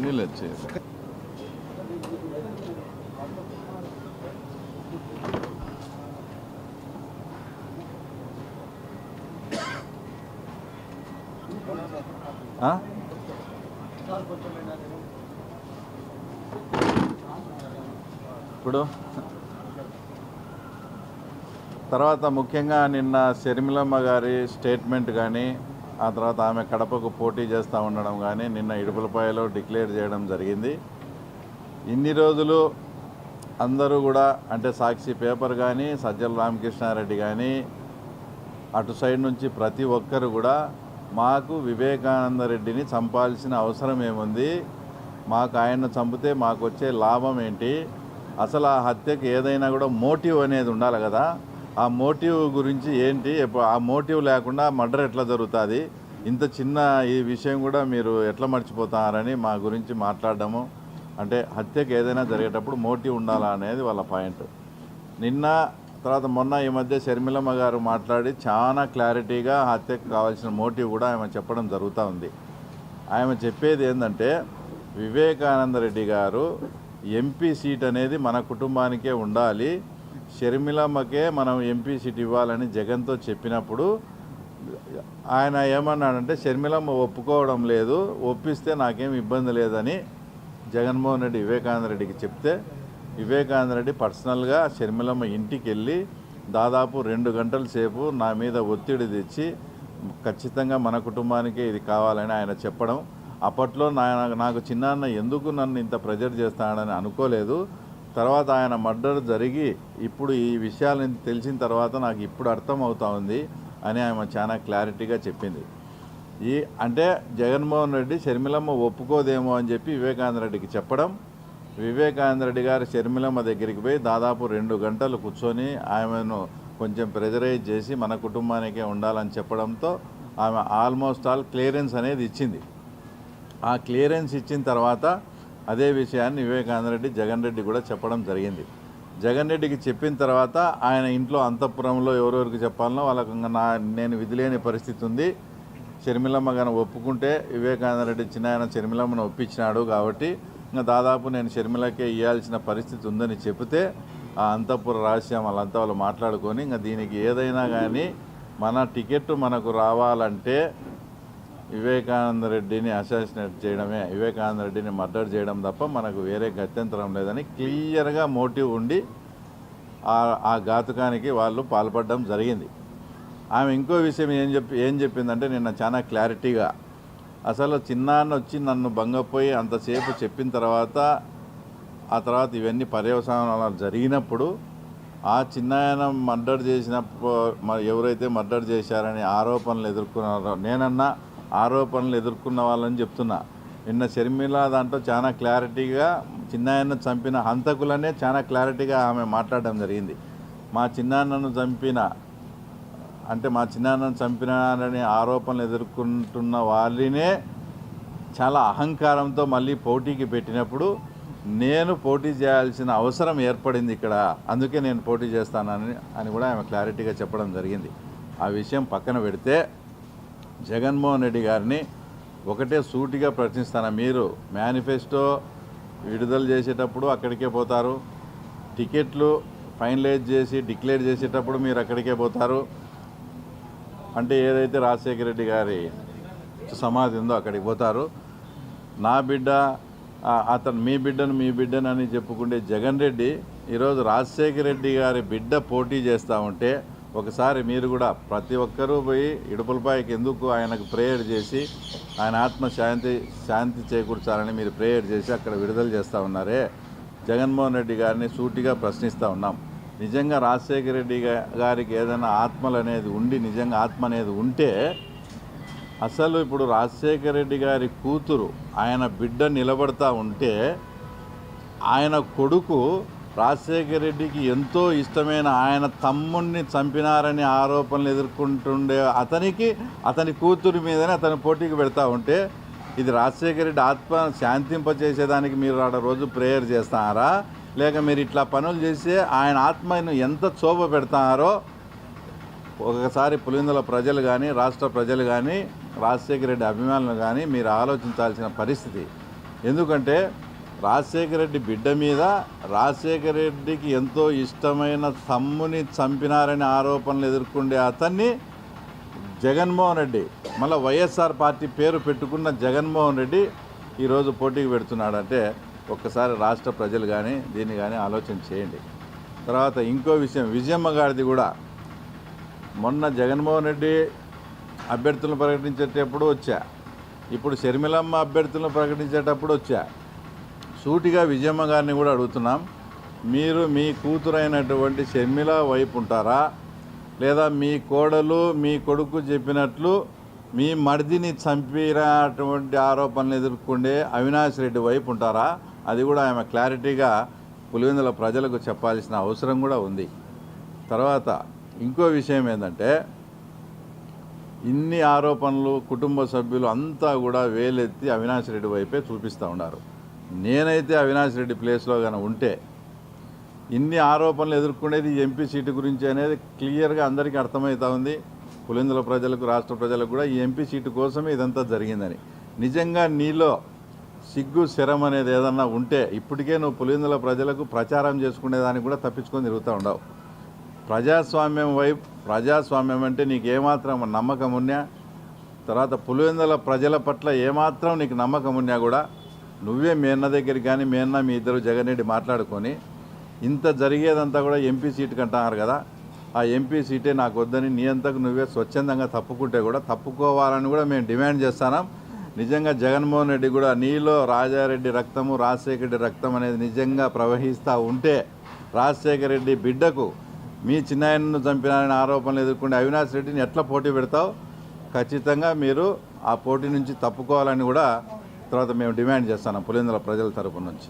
నీళ్ళు వచ్చేది. ఇప్పుడు తర్వాత ముఖ్యంగా నిన్న షర్మిలమ్మ గారి స్టేట్మెంట్ కానీ, ఆ తర్వాత ఆమె కడపకు పోటీ చేస్తూ ఉండడం కానీ నిన్న ఇడుపులపాయలో డిక్లేర్ చేయడం జరిగింది. ఇన్ని రోజులు అందరూ కూడా అంటే సాక్షి పేపర్ కానీ, సజ్జల రామకృష్ణారెడ్డి కానీ, అటు సైడ్ నుంచి ప్రతి ఒక్కరు కూడా మాకు వివేకానంద రెడ్డిని చంపాల్సిన అవసరం ఏముంది, మాకు ఆయన్ను చంపితే మాకు వచ్చే లాభం ఏంటి, అసలు ఆ హత్యకు ఏదైనా కూడా మోటివ్ అనేది ఉండాలి కదా, ఆ మోటివ్ గురించి ఏంటి, ఆ మోటివ్ లేకుండా మర్డర్ ఎట్లా జరుగుతుంది, ఇంత చిన్న ఈ విషయం కూడా మీరు ఎట్లా మర్చిపోతారని మా గురించి మాట్లాడడము. అంటే హత్యకు ఏదైనా జరిగేటప్పుడు మోటివ్ ఉండాలా అనేది వాళ్ళ పాయింట్. నిన్న తర్వాత మొన్న ఈ మధ్య షర్మిలమ్మ గారు మాట్లాడి చాలా క్లారిటీగా హత్యకు కావాల్సిన మోటివ్ కూడా ఆమె చెప్పడం జరుగుతూ ఉంది. ఆమె చెప్పేది ఏంటంటే వివేకానంద రెడ్డి గారు ఎంపీ సీట్ అనేది మన కుటుంబానికే ఉండాలి, షర్మిలమ్మకే మనం ఎంపీ సీట్ ఇవ్వాలని జగన్తో చెప్పినప్పుడు ఆయన ఏమన్నాడంటే షర్మిలమ్మ ఒప్పుకోవడం లేదు, ఒప్పిస్తే నాకేం ఇబ్బంది లేదని జగన్మోహన్ రెడ్డి వివేకానంద రెడ్డికి చెప్తే వివేకానంద రెడ్డి పర్సనల్గా షర్మిలమ్మ ఇంటికి వెళ్ళి దాదాపు 2 గంటల సేపు నా మీద ఒత్తిడి తెచ్చి ఖచ్చితంగా మన కుటుంబానికే ఇది కావాలని ఆయన చెప్పడం. అప్పట్లో నాకు చిన్నాన్న ఎందుకు నన్ను ఇంత ప్రెజర్ చేస్తాడని అనుకోలేదు. తర్వాత ఆయన మర్డర్ జరిగి ఇప్పుడు ఈ విషయాలను తెలిసిన తర్వాత నాకు ఇప్పుడు అర్థం అవుతా ఉంది అని ఆమె చాలా క్లారిటీగా చెప్పింది. అంటే జగన్మోహన్ రెడ్డి షర్మిలమ్మ ఒప్పుకోదేమో అని చెప్పి వివేకానంద రెడ్డికి చెప్పడం, వివేకానంద రెడ్డి గారు షర్మిలమ్మ దగ్గరికి పోయి దాదాపు 2 గంటలు కూర్చొని ఆమెను కొంచెం ప్రెజరైజ్ చేసి మన కుటుంబానికే ఉండాలని చెప్పడంతో ఆమె ఆల్మోస్ట్ ఆల్ క్లియరెన్స్ అనేది ఇచ్చింది. ఆ క్లియరెన్స్ ఇచ్చిన తర్వాత అదే విషయాన్ని వివేకానంద రెడ్డి జగన్ రెడ్డి కూడా చెప్పడం జరిగింది. జగన్ రెడ్డికి చెప్పిన తర్వాత ఆయన ఇంట్లో అంతఃపురంలో ఎవరెవరికి చెప్పాలనో వాళ్ళకు నేను విధిలేని పరిస్థితి ఉంది, షర్మిలమ్మ గారు ఒప్పుకుంటే వివేకానంద రెడ్డి చిన్నాయన షర్మిలమ్మను ఒప్పించినాడు కాబట్టి ఇంకా దాదాపు నేను షర్మిలకే ఇవ్వాల్సిన పరిస్థితి ఉందని చెబితే ఆ అంతఃపుర రహస్యం వాళ్ళంతా వాళ్ళు మాట్లాడుకొని ఇంకా దీనికి ఏదైనా కానీ మన టికెట్ మనకు రావాలంటే వివేకానంద రెడ్డిని అసాసినేట్ చేయడమే, వివేకానంద రెడ్డిని మర్డర్ చేయడం తప్ప మనకు వేరే గత్యంతరం లేదని క్లియర్గా మోటివ్ ఉండి ఆ ఘాతుకానికి వాళ్ళు పాల్పడడం జరిగింది. ఆమె ఇంకో విషయం ఏం చెప్పిందంటే నిన్న చాలా క్లారిటీగా అసలు చిన్నాన్న వచ్చి నన్ను భంగపోయి అంతసేపు చెప్పిన తర్వాత ఆ తర్వాత ఇవన్నీ పర్యవసానాలు జరిగినప్పుడు ఆ చిన్నాయన మర్డర్ చేసినప్పుడు ఎవరైతే మర్డర్ చేశారని ఆరోపణలు ఎదుర్కొన్నారో నేనన్నా ఆరోపణలు ఎదుర్కొన్న వాళ్ళని చెప్తున్నా. నిన్న షర్మిల దాంట్లో చాలా క్లారిటీగా చిన్నాయన చంపిన హంతకులనే చాలా క్లారిటీగా ఆమె మాట్లాడడం జరిగింది. మా చిన్నాన్నను చంపినారని ఆరోపణలు ఎదుర్కొంటున్న వాళ్ళనే చాలా అహంకారంతో మళ్ళీ పోటీకి పెట్టినప్పుడు నేను పోటీ చేయాల్సిన అవసరం ఏర్పడింది ఇక్కడ, అందుకే నేను పోటీ చేస్తానని కూడా ఆమె క్లారిటీగా చెప్పడం జరిగింది. ఆ విషయం పక్కన పెడితే జగన్మోహన్ రెడ్డి గారిని ఒకటే సూటిగా ప్రశ్నిస్తాను. మీరు మేనిఫెస్టో విడుదల చేసేటప్పుడు అక్కడికే పోతారు, టికెట్లు ఫైనలైజ్ చేసి డిక్లేర్ చేసేటప్పుడు మీరు అక్కడికే పోతారు, అంటే ఏదైతే రాజశేఖర రెడ్డి గారి సమాధి ఉందో అక్కడికి పోతారు. నా బిడ్డ అతను మీ బిడ్డను అని చెప్పుకుంటే జగన్ రెడ్డి ఈరోజు రాజశేఖర రెడ్డి గారి బిడ్డ పోటీ చేస్తూ ఉంటే ఒకసారి మీరు కూడా ప్రతి ఒక్కరూ పోయి ఇడుపులపాయకి ఎందుకు ఆయనకు ప్రేయర్ చేసి ఆయన ఆత్మ శాంతి చేకూర్చాలని మీరు ప్రేయర్ చేసి అక్కడ విడుదల చేస్తూ ఉన్నారే. జగన్మోహన్ రెడ్డి గారిని సూటిగా ప్రశ్నిస్తూ ఉన్నాం. నిజంగా రాజశేఖర రెడ్డి గారికి ఏదైనా ఆత్మలు అనేది ఉండి నిజంగా ఆత్మ అనేది ఉంటే అసలు ఇప్పుడు రాజశేఖర రెడ్డి గారి కూతురు ఆయన బిడ్డ నిలబడతా ఉంటే ఆయన కొడుకు రాజశేఖర రెడ్డికి ఎంతో ఇష్టమైన ఆయన తమ్ముడిని చంపినారని ఆరోపణలు ఎదుర్కొంటుండే అతని కూతురి మీదనే అతను పోటీకి పెడతా ఉంటే ఇది రాజశేఖర రెడ్డి ఆత్మ శాంతింపచేసేదానికి మీరు ఆడ రోజు ప్రేయర్ చేస్తారా, లేక మీరు ఇట్లా పనులు చేసి ఆయన ఆత్మను ఎంత శోభ పెడతారో ఒకసారి పులివెందుల ప్రజలు కానీ రాష్ట్ర ప్రజలు కానీ రాజశేఖర రెడ్డి అభిమానులు కానీ మీరు ఆలోచించాల్సిన పరిస్థితి. ఎందుకంటే రాజశేఖర రెడ్డి బిడ్డ మీద రాజశేఖర రెడ్డికి ఎంతో ఇష్టమైన తమ్ముని చంపినారనే ఆరోపణలు ఎదుర్కొండే అతన్ని జగన్మోహన్ రెడ్డి, మళ్ళీ వైఎస్ఆర్ పార్టీ పేరు పెట్టుకున్న జగన్మోహన్ రెడ్డి ఈరోజు పోటీకి పెడుతున్నాడంటే ఒక్కసారి రాష్ట్ర ప్రజలు కానీ దీన్ని కానీ ఆలోచన చేయండి. తర్వాత ఇంకో విషయం, విజయమ్మ గారిది కూడా మొన్న జగన్మోహన్ రెడ్డి అభ్యర్థులను ప్రకటించేటప్పుడు వచ్చా, ఇప్పుడు షర్మిలమ్మ అభ్యర్థులను ప్రకటించేటప్పుడు వచ్చా. సూటిగా విజయమ్మ గారిని కూడా అడుగుతున్నాం, మీరు మీ కూతురైనటువంటి షర్మిల వైపు ఉంటారా, లేదా మీ కోడలు మీ కొడుకు చెప్పినట్లు మీ మర్దిని చంపినటువంటి ఆరోపణలు ఎదుర్కొండే అవినాష్ రెడ్డి వైపు ఉంటారా? అది కూడా ఆమె క్లారిటీగా పులివెందుల ప్రజలకు చెప్పాల్సిన అవసరం కూడా ఉంది. తర్వాత ఇంకో విషయం ఏంటంటే, ఇన్ని ఆరోపణలు కుటుంబ సభ్యులు అంతా కూడా వేలెత్తి అవినాష్ రెడ్డి వైపే చూపిస్తూ ఉన్నారు. నేనైతే అవినాష్ రెడ్డి ప్లేస్లో కానీ ఉంటే ఇన్ని ఆరోపణలు ఎదుర్కొనేది ఎంపీ సీటు గురించి అనేది క్లియర్గా అందరికీ అర్థమవుతా ఉంది. పులివెందుల ప్రజలకు, రాష్ట్ర ప్రజలకు కూడా ఈ ఎంపీ సీటు కోసమే ఇదంతా జరిగిందని. నిజంగా నీలో సిగ్గు శరం అనేది ఏదన్నా ఉంటే ఇప్పటికే నువ్వు పులివెందుల ప్రజలకు ప్రచారం చేసుకునేదానికి కూడా తప్పించుకొని తిరుగుతూ ఉండవు. ప్రజాస్వామ్యం అంటే నీకు ఏమాత్రం నమ్మకం ఉన్నా, తర్వాత పులివెందుల ప్రజల పట్ల ఏమాత్రం నీకు నమ్మకం ఉన్నా కూడా నువ్వే మీ అన్న దగ్గరికి కానీ మీ అన్న మీ ఇద్దరు జగన్ రెడ్డి మాట్లాడుకొని ఇంత జరిగేదంతా కూడా ఎంపీ సీటుకి అంటున్నారు కదా, ఆ ఎంపీ సీటే నాకు వద్దని నీ అంతకు నువ్వే స్వచ్ఛందంగా తప్పుకుంటే కూడా తప్పుకోవాలని కూడా మేము డిమాండ్ చేస్తున్నాం. నిజంగా జగన్మోహన్ రెడ్డి కూడా నీలో రాజారెడ్డి రక్తము, రాజశేఖర రెడ్డి రక్తం అనేది నిజంగా ప్రవహిస్తూ ఉంటే రాజశేఖర రెడ్డి బిడ్డకు మీ చిన్నాయనను చంపినారని ఆరోపణలు ఎదుర్కొంటే అవినాష్ రెడ్డిని ఎట్లా పోటీ పెడతావు? ఖచ్చితంగా మీరు ఆ పోటీ నుంచి తప్పుకోవాలని కూడా తర్వాత మేము డిమాండ్ చేస్తున్నాం పులివెందుల ప్రజల తరపు నుంచి.